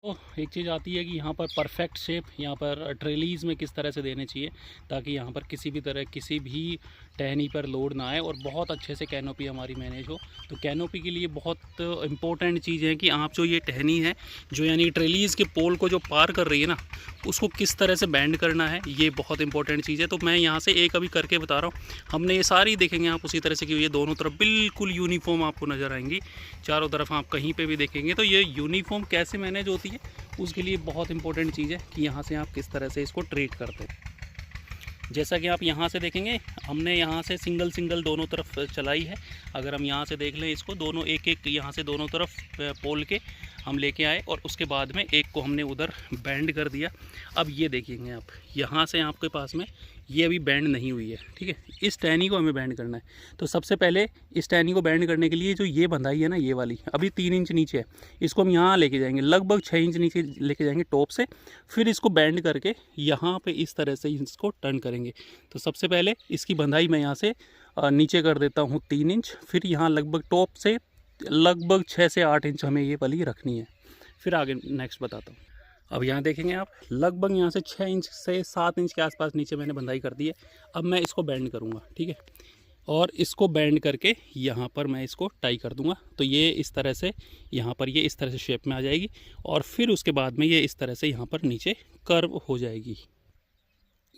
तो एक चीज़ आती है कि यहाँ पर परफेक्ट शेप यहाँ पर ट्रेलीज़ में किस तरह से देने चाहिए ताकि यहाँ पर किसी भी तरह किसी भी टहनी पर लोड ना आए और बहुत अच्छे से कैनोपी हमारी मैनेज हो। तो कैनोपी के लिए बहुत इम्पोर्टेंट चीज़ है कि आप जो ये टहनी है जो यानी ट्रेलीज़ के पोल को जो पार कर रही है ना, उसको किस तरह से बैंड करना है, ये बहुत इंपॉर्टेंट चीज़ है। तो मैं यहाँ से एक अभी करके बता रहा हूँ। हमने ये सारी देखेंगे आप उसी तरह से कि ये दोनों तरफ बिल्कुल यूनिफॉर्म आपको नज़र आएंगी, चारों तरफ आप कहीं पे भी देखेंगे। तो ये यूनिफॉर्म कैसे मैनेज होती है उसके लिए बहुत इंपॉर्टेंट चीज़ है कि यहाँ से आप किस तरह से इसको ट्रीट करते हैं। जैसा कि आप यहाँ से देखेंगे हमने यहाँ से सिंगल सिंगल दोनों तरफ चलाई है। अगर हम यहाँ से देख लें इसको, दोनों एक एक यहाँ से दोनों तरफ पोल के हम लेके आए और उसके बाद में एक को हमने उधर बैंड कर दिया। अब ये देखेंगे आप यहाँ से आपके पास में ये अभी बैंड नहीं हुई है, ठीक है। इस टहनी को हमें बैंड करना है। तो सबसे पहले इस टहनी को बैंड करने के लिए जो ये बंधाई है ना, ये वाली अभी 3 इंच नीचे है, इसको हम यहाँ लेके जाएंगे, लगभग 6 इंच नीचे लेके जाएंगे टॉप से। फिर इसको बैंड करके यहाँ पे इस तरह से इसको टर्न करेंगे। तो सबसे पहले इसकी बंधाई मैं यहाँ से नीचे कर देता हूँ 3 इंच, फिर यहाँ लगभग टॉप से लगभग 6 से 8 इंच हमें ये वाली रखनी है। फिर आगे नेक्स्ट बताता हूँ। अब यहाँ देखेंगे आप लगभग यहाँ से 6 इंच से 7 इंच के आसपास नीचे मैंने बंधाई कर दी है। अब मैं इसको बैंड करूँगा, ठीक है, और इसको बैंड करके यहाँ पर मैं इसको टाई कर दूँगा। तो ये इस तरह से यहाँ पर ये इस तरह से शेप में आ जाएगी और फिर उसके बाद में ये इस तरह से यहाँ पर नीचे कर्व हो जाएगी।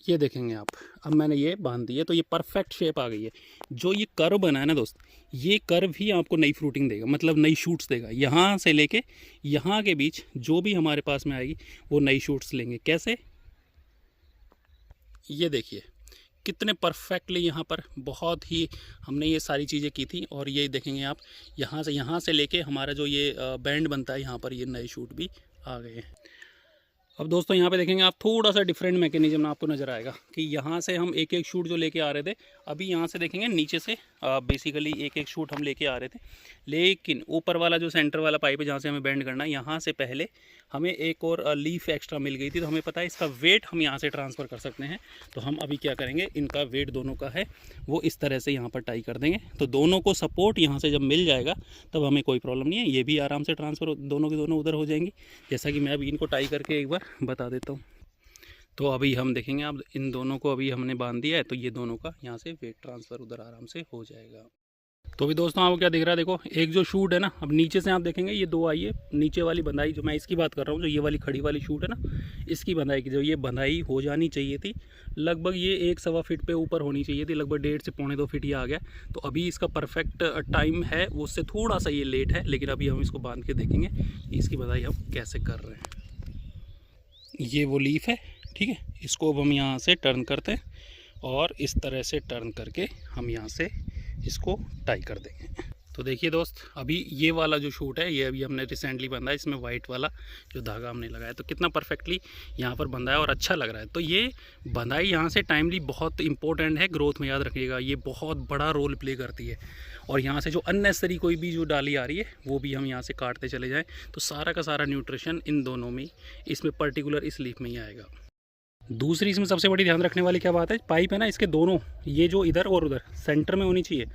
ये देखेंगे आप, अब मैंने ये बांध दी है तो ये परफेक्ट शेप आ गई है। जो ये कर्व बना है ना दोस्त, ये कर्व ही आपको नई फ्रूटिंग देगा, मतलब नई शूट्स देगा। यहाँ से लेके यहाँ के बीच जो भी हमारे पास में आएगी वो नई शूट्स लेंगे। कैसे, ये देखिए कितने परफेक्टली यहाँ पर बहुत ही हमने ये सारी चीज़ें की थी। और ये देखेंगे आप यहाँ से लेके हमारा जो ये बैंड बनता है यहाँ पर ये नए शूट भी आ गए हैं। अब दोस्तों यहाँ पे देखेंगे आप थोड़ा सा डिफरेंट मैकेनिज्म आपको नज़र आएगा कि यहाँ से हम एक एक शूट जो लेके आ रहे थे, अभी यहाँ से देखेंगे नीचे से बेसिकली एक एक शूट हम लेके आ रहे थे, लेकिन ऊपर वाला जो सेंटर वाला पाइप है जहाँ से हमें बैंड करना है, यहाँ से पहले हमें एक और लीफ एक्स्ट्रा मिल गई थी। तो हमें पता है इसका वेट हम यहाँ से ट्रांसफ़र कर सकते हैं। तो हम अभी क्या करेंगे, इनका वेट दोनों का है वो इस तरह से यहाँ पर टाई कर देंगे। तो दोनों को सपोर्ट यहाँ से जब मिल जाएगा तब हमें कोई प्रॉब्लम नहीं है, ये भी आराम से ट्रांसफ़र दोनों के दोनों उधर हो जाएंगी। जैसा कि मैं अभी इनको टाई करके एक बार बता देता हूँ। तो अभी हम देखेंगे, अब इन दोनों को अभी हमने बांध दिया है तो ये दोनों का यहाँ से वेट ट्रांसफ़र उधर आराम से हो जाएगा। तो अभी दोस्तों आपको क्या दिख रहा है, देखो एक जो शूट है ना, अब नीचे से आप देखेंगे ये दो आई है, नीचे वाली बंधाई जो मैं इसकी बात कर रहा हूँ, जो ये वाली खड़ी वाली शूट है ना, इसकी बंधाई की जो ये बंधाई हो जानी चाहिए थी, लगभग ये 1-1.25 फीट पे ऊपर होनी चाहिए थी, लगभग 1.5 से 1.25 फीट ये आ गया। तो अभी इसका परफेक्ट टाइम है, उससे थोड़ा सा ये लेट है, लेकिन अभी हम इसको बांध के देखेंगे इसकी बंधाई हम कैसे कर रहे हैं। ये वो लीफ है, ठीक है, इसको अब हम यहाँ से टर्न करते हैं और इस तरह से टर्न करके हम यहाँ से इसको टाई कर देंगे। तो देखिए दोस्त, अभी ये वाला जो शूट है ये अभी हमने रिसेंटली बंधा है, इसमें वाइट वाला जो धागा हमने लगाया तो कितना परफेक्टली यहाँ पर बंधा है और अच्छा लग रहा है। तो ये बंधाई यहाँ से टाइमली बहुत इंपॉर्टेंट है ग्रोथ में, याद रखिएगा ये बहुत बड़ा रोल प्ले करती है। और यहाँ से जो अननेसेसरी कोई भी जो डाली आ रही है वो भी हम यहाँ से काटते चले जाएँ तो सारा का सारा न्यूट्रिशन इन दोनों में, इसमें पर्टिकुलर इस लीफ में ही आएगा। दूसरी इसमें सबसे बड़ी ध्यान रखने वाली क्या बात है, पाइप है ना इसके दोनों, ये जो इधर और उधर सेंटर में होनी चाहिए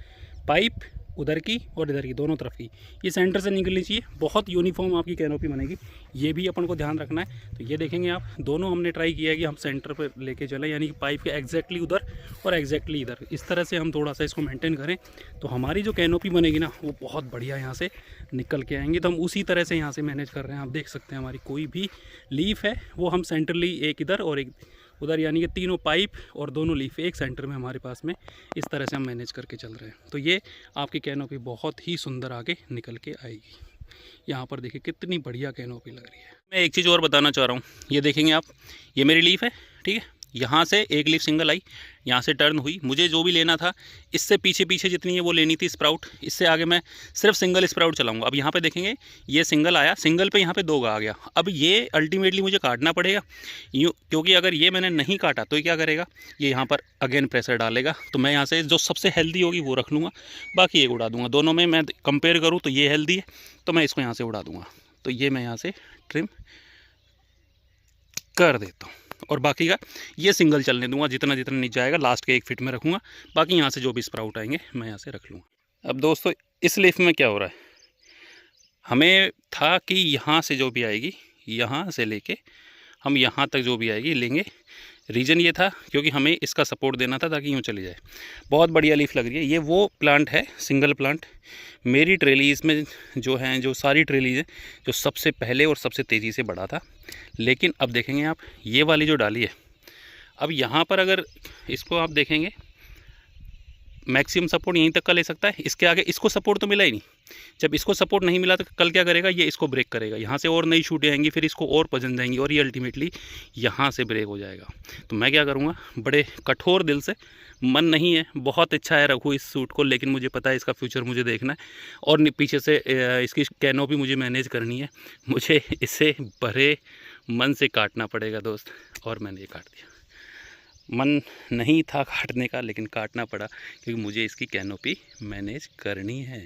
पाइप, उधर की और इधर की दोनों तरफ की, ये सेंटर से निकलनी चाहिए। बहुत यूनिफॉर्म आपकी कैनोपी बनेगी, ये भी अपन को ध्यान रखना है। तो ये देखेंगे आप, दोनों हमने ट्राई किया है कि हम सेंटर पर लेके चलें, यानी कि पाइप के एग्जैक्टली उधर और एग्जैक्टली इधर, इस तरह से हम थोड़ा सा इसको मेंटेन करें तो हमारी जो कैनोपी बनेगी ना वो बहुत बढ़िया यहाँ से निकल के आएंगे। तो हम उसी तरह से यहाँ से मैनेज कर रहे हैं। आप देख सकते हैं हमारी कोई भी लीफ है वो हम सेंटरली एक इधर और एक उधर, यानी कि तीनों पाइप और दोनों लीफ एक सेंटर में हमारे पास में, इस तरह से हम मैनेज करके चल रहे हैं। तो ये आपकी कैनोपी बहुत ही सुंदर आगे निकल के आएगी। यहाँ पर देखिए कितनी बढ़िया कैनोपी लग रही है। मैं एक चीज़ और बताना चाह रहा हूँ, ये देखेंगे आप, ये मेरी लीफ है, ठीक है, यहाँ से एक लीफ सिंगल आई, यहाँ से टर्न हुई, मुझे जो भी लेना था इससे पीछे पीछे जितनी है वो लेनी थी स्प्राउट, इससे आगे मैं सिर्फ सिंगल स्प्राउट चलाऊंगा। अब यहाँ पे देखेंगे ये सिंगल आया, सिंगल पे यहाँ पे 2 आ गया। अब ये अल्टीमेटली मुझे काटना पड़ेगा यूँ, क्योंकि अगर ये मैंने नहीं काटा तो ये क्या करेगा, ये यहाँ पर अगेन प्रेशर डालेगा। तो मैं यहाँ से जो सबसे हेल्दी होगी वो रख लूँगा, बाकी एक उड़ा दूँगा। दोनों में मैं कंपेयर करूँ तो ये हेल्दी है तो मैं इसको यहाँ से उड़ा दूँगा। तो ये मैं यहाँ से ट्रिम कर देता हूँ और बाकी का ये सिंगल चलने दूंगा, जितना जितना नीचे जाएगा लास्ट के 1 फीट में रखूँगा, बाकी यहाँ से जो भी स्प्राउट आएंगे मैं यहाँ से रख लूँगा। अब दोस्तों इस लीफ में क्या हो रहा है, हमें था कि यहाँ से जो भी आएगी यहाँ से लेके हम यहाँ तक जो भी आएगी लेंगे। रीज़न ये था क्योंकि हमें इसका सपोर्ट देना था ताकि यूँ चली जाए। बहुत बढ़िया लीफ लग रही है। ये वो प्लांट है, सिंगल प्लांट। मेरी ट्रेली इसमें जो हैं, जो सारी ट्रेलीज हैं, जो सबसे पहले और सबसे तेज़ी से बढ़ा था। लेकिन अब देखेंगे आप, ये वाली जो डाली है, अब यहाँ पर अगर इसको आप देखेंगे मैक्सिमम सपोर्ट यहीं तक का ले सकता है। इसके आगे इसको सपोर्ट तो मिला ही नहीं। जब इसको सपोर्ट नहीं मिला तो कल क्या करेगा, ये इसको ब्रेक करेगा, यहाँ से और नई शूटें आएंगी, फिर इसको और पसंद आएंगी और ये अल्टीमेटली यहाँ से ब्रेक हो जाएगा। तो मैं क्या करूँगा, बड़े कठोर दिल से, मन नहीं है, बहुत इच्छा है रखूँ इस सूट को, लेकिन मुझे पता है इसका फ्यूचर मुझे देखना है और पीछे से इसकी कैनोपी मुझे मैनेज करनी है। मुझे इसे बड़े मन से काटना पड़ेगा दोस्त, और मैंने ये काट दिया। मन नहीं था काटने का, लेकिन काटना पड़ा क्योंकि मुझे इसकी कैनोपी मैनेज करनी है।